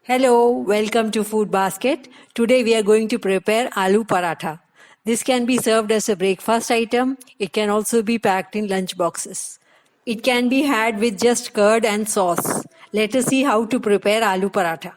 Hello, welcome to Food Basket. Today we are going to prepare aloo paratha. This can be served as a breakfast item. It can also be packed in lunch boxes. It can be had with just curd and sauce. Let us see how to prepare aloo paratha.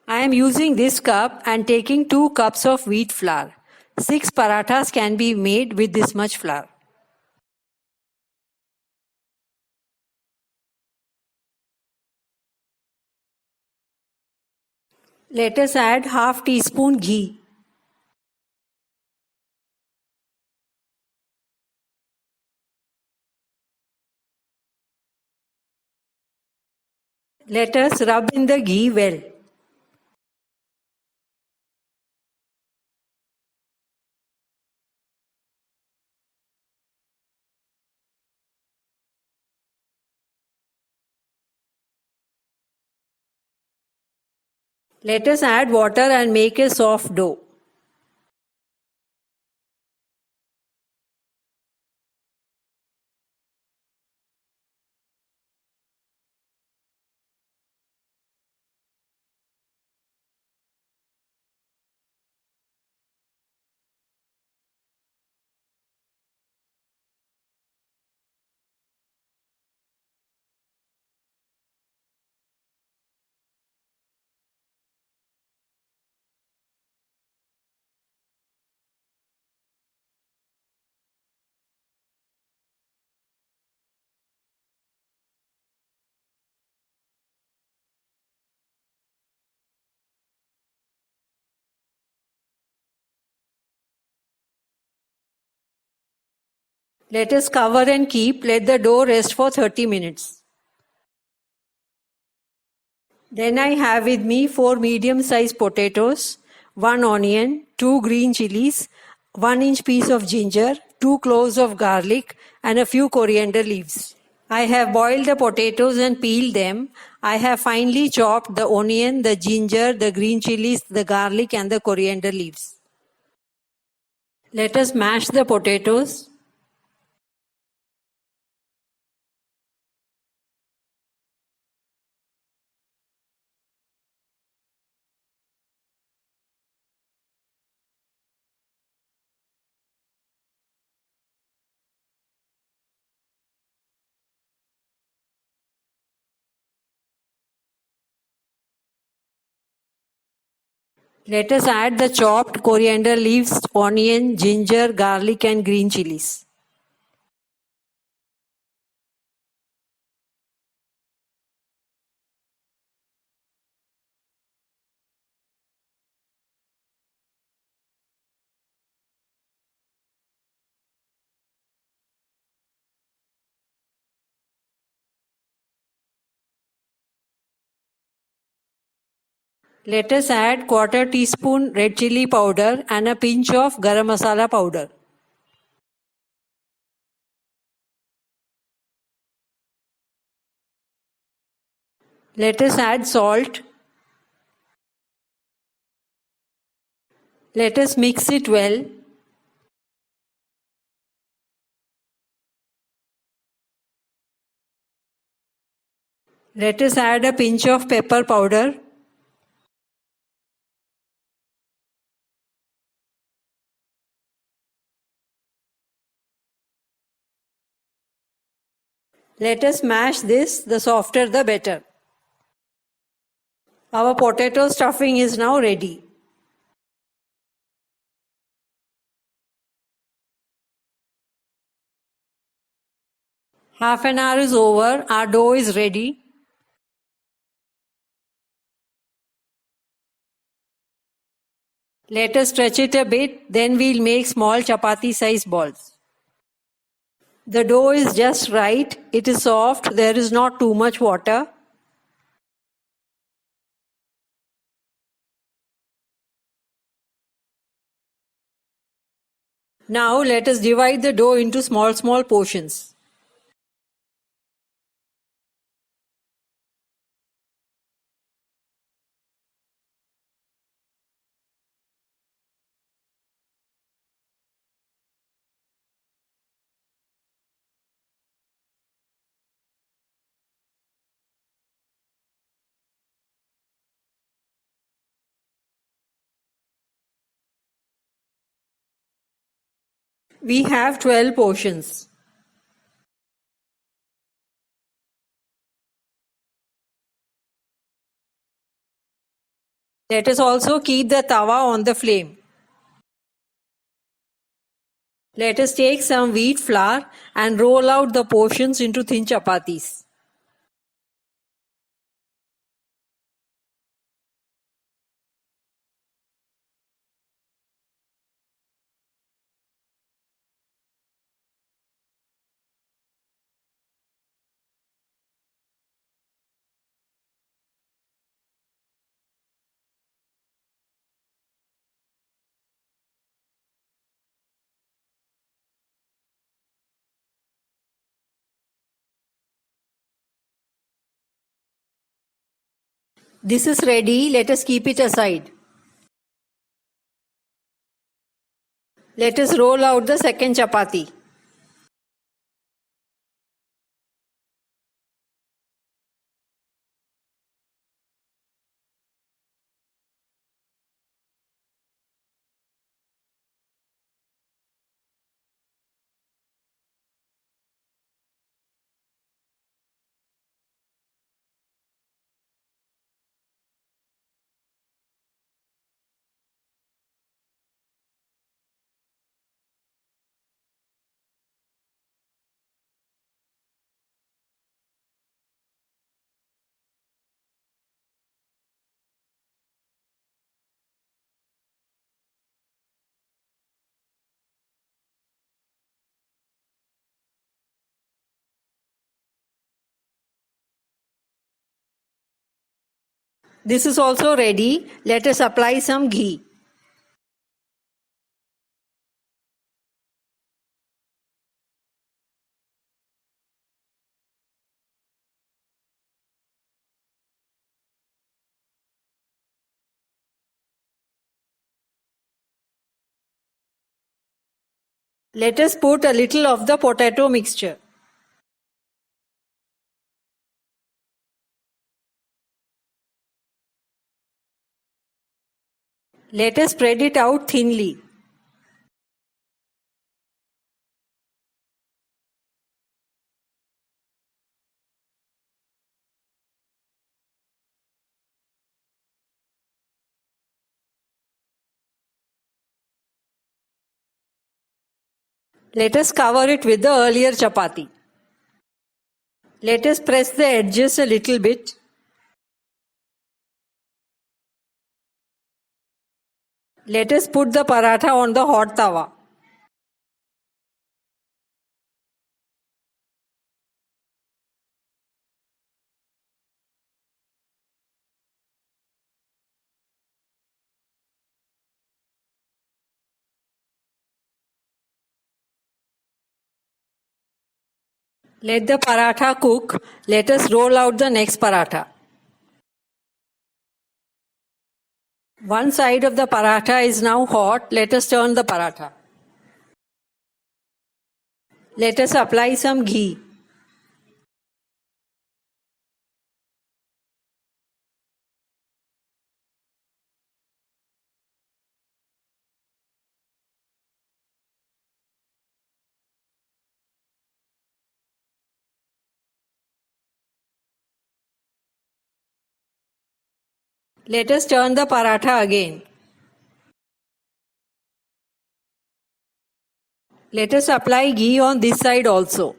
I am using this cup and taking 2 cups of wheat flour. 6 parathas can be made with this much flour. Let us add half teaspoon ghee. Let us rub in the ghee well. Let us add water and make a soft dough. Let us cover and keep. Let the dough rest for 30 minutes. Then I have with me 4 medium-sized potatoes, 1 onion, 2 green chilies, 1-inch piece of ginger, 2 cloves of garlic, and a few coriander leaves. I have boiled the potatoes and peeled them. I have finely chopped the onion, the ginger, the green chilies, the garlic, and the coriander leaves. Let us mash the potatoes. Let us add the chopped coriander leaves, onion, ginger, garlic, and green chilies. Let us add quarter teaspoon red chili powder and a pinch of garam masala powder. Let us add salt. Let us mix it well. Let us add a pinch of pepper powder. Let us mash this, the softer the better. Our potato stuffing is now ready. Half an hour is over, our dough is ready. Let us stretch it a bit, then we'll make small chapati size balls. The dough is just right, it is soft, there is not too much water. Now let us divide the dough into small portions. We have 12 portions. Let us also keep the tawa on the flame. Let us take some wheat flour and roll out the portions into thin chapatis. This is ready. Let us keep it aside. Let us roll out the second chapati. This is also ready. Let us apply some ghee. Let us put a little of the potato mixture. Let us spread it out thinly. Let us cover it with the earlier chapati. Let us press the edges a little bit. Let us put the paratha on the hot tawa. Let the paratha cook. Let us roll out the next paratha. One side of the paratha is now hot. Let us turn the paratha. Let us apply some ghee. Let us turn the paratha again. Let us apply ghee on this side also.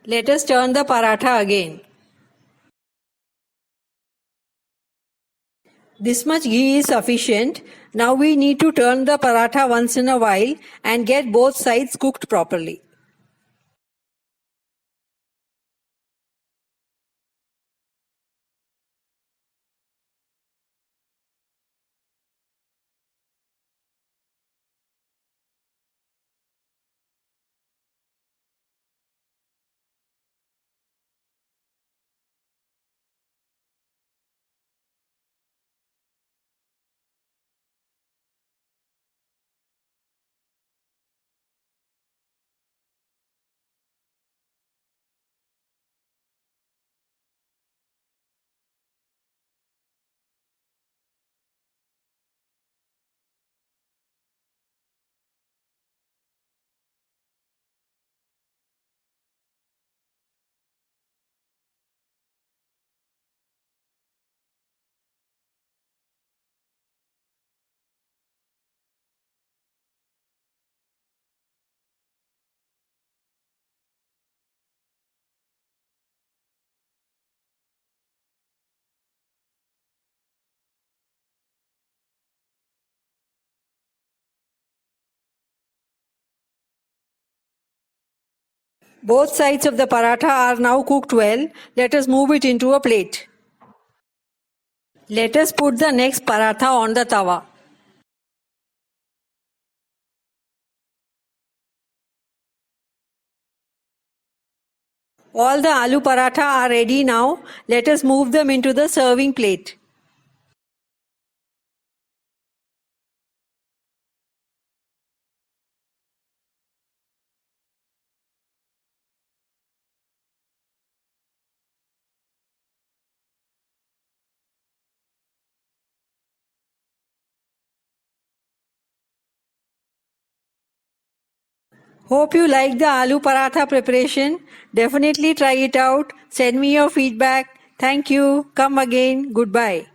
Let us turn the paratha again. This much ghee is sufficient. Now we need to turn the paratha once in a while and get both sides cooked properly. Both sides of the paratha are now cooked well. Let us move it into a plate. Let us put the next paratha on the tawa. All the aloo paratha are ready now. Let us move them into the serving plate. Hope you like the aloo paratha preparation. Definitely try it out. Send me your feedback. Thank you. Come again. Goodbye.